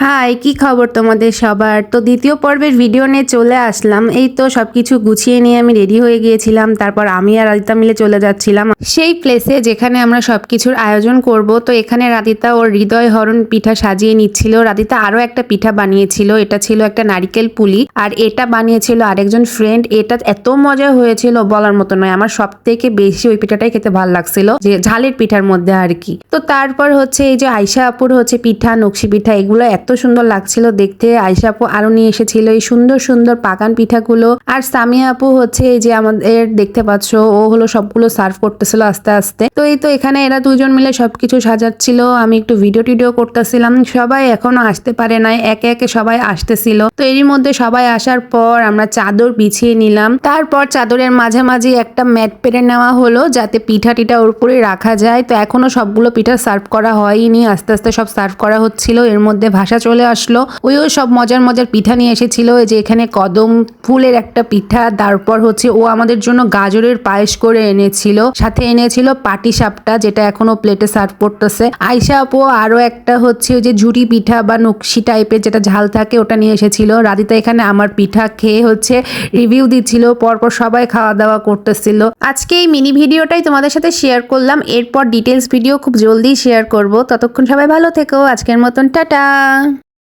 High, কি খবর তোমাদের সবার? তো দ্বিতীয় পর্বের ভিডিও নিয়ে চলে আসলাম। এই তো সবকিছু গুছিয়ে নিয়ে আমি রেডি হয়ে গিয়েছিলাম। তারপর আমি আর রাদিতা মিলে চলে যাচ্ছিলাম সেই প্লেসে যেখানে আমরা সবকিছুর আয়োজন করব। তো এখানে রাদিতা ওর হৃদয় হরণ পিঠা সাজিয়ে নিচ্ছিল। রাদিতা আরো একটা পিঠা বানিয়েছিল, এটা ছিল একটা নারিকেল পুলি, আর এটা বানিয়েছিল আরেকজন ফ্রেন্ড। এটা এত মজা হয়েছিল বলার মতো নয়। আমার সব থেকে বেশি ওই পিঠাটাই খেতে ভালো লাগছিল, যে ঝালের পিঠার মধ্যে আর কি। তো তারপর হচ্ছে এই যে আয়শা আপুর হচ্ছে পিঠা, নকশি পিঠা, এগুলো এত সুন্দর লাগছিল দেখতে। আয়শা আপু আরো নিয়ে এসেছিল এই সুন্দর সুন্দর পাকান পিঠাগুলো। আর সামিয়া আপু হচ্ছে এই যে আমাদের দেখতে পাচ্ছ, ও হলো সবগুলো সার্ভ করতেছিল আস্তে আস্তে। তো এই তো এখানে এরা দুজন মিলে সবকিছু সাজাচ্ছিল, আমি একটু ভিডিও টিডিও করতেছিলাম। সবাই এখনো আসতে পারে নাই, একে একে সবাই আসতেছিল। তো এরই মধ্যে সবাই আসার পর আমরা চাদর বিছিয়ে নিলাম। তারপর চাদরের মাঝামাঝি একটা ম্যাট পেরে নেওয়া হলো, যাতে পিঠা টিঠা ওর উপরে রাখা যায়। তো এখনো সবগুলো পিঠা সার্ভ করা হয়নি, আস্তে আস্তে সব সার্ভ করা হচ্ছিল। এর মধ্যে ভাষা চলে আসলো, ওই সব মজার মজার পিঠা নিয়ে এসেছিল। এই যে এখানে কদম ফুলের একটা পিঠা, তারপর হচ্ছে ও আমাদের জন্য গাজরের পায়েস করে এনেছিল, সাথে এনেছিল পাটি সাপটা, যেটা এখনো প্লেটে সার্ভ করতেছে। আয়শা আপু আরো একটা হচ্ছে ওই যে ঝুড়ি পিঠা বা নকশি টাইপের যেটা ঝাল থাকে, ওটা নিয়ে এসেছিল। রাদিতা এখানে আমার পিঠা খেয়ে হচ্ছে রিভিউ দিচ্ছিল, পরপর সবাই খাওয়া দাওয়া করতেছিল। আজকে এই মিনি ভিডিওটাই তোমাদের সাথে শেয়ার করলাম, এরপর ডিটেলস ভিডিও খুব জলদি শেয়ার করব। ততক্ষণ সবাই ভালো থেকো, আজকের মতন টাটা।